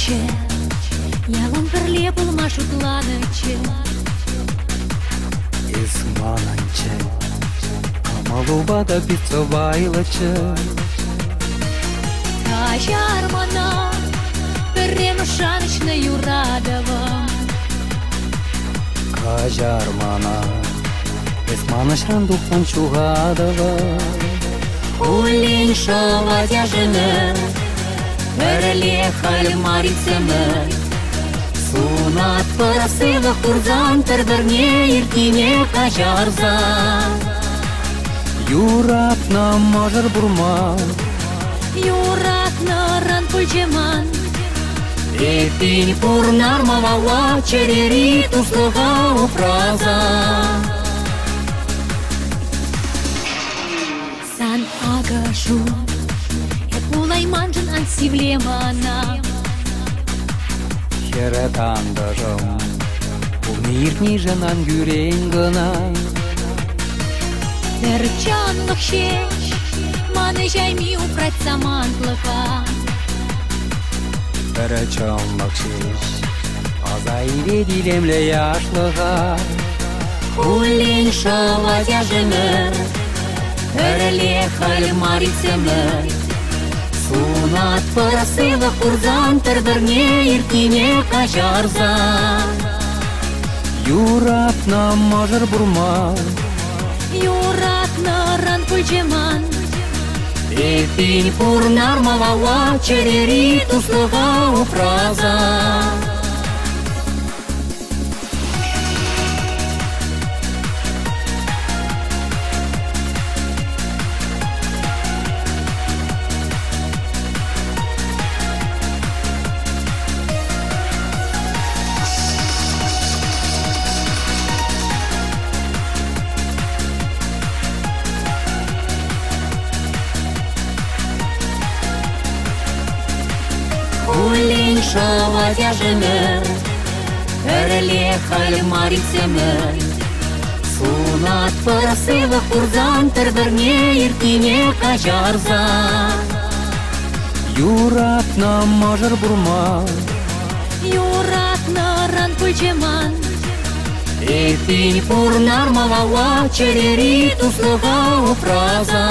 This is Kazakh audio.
плаче, я вам прилепил машу планоче. Исмананче, камалубада пиццовайлаче. Кажармана, перемешаночною радовом. Кажармана, Исманашан духтан чугадова. Улин шова тяжене, перелехали марицеме. Сунат парасыва курзан, тердерне иркине кажарза. Юратна мажар бурма, Юратна ран пульчеман. Эпинь Пурнармавала черери туслага упраза. Сан агашу, Эпулай манжан ансивлемана. Херетандажам, Умирни женан юренгана. Терчанлык шеш, маны жайми упрать самантлыка. Перечанлык шеш, Азайре дилемле яшлыга. Улин шова тяжеме, перелехали марицеме. Сунат парасыва курзан, тердерне иркине кажарза. Юратна мажар бурма, Юратна ран пульчеман. Эпинь Пурнармавала черери туслага упраза. Улин шова тяжеме, перелехали марицеме. Сунат парасыва курзан, тердерне иркине кажарза. Юратна мажар бурма, Юратна ран пульчеман. Эпинь Пурнармавала черери туслага упраза.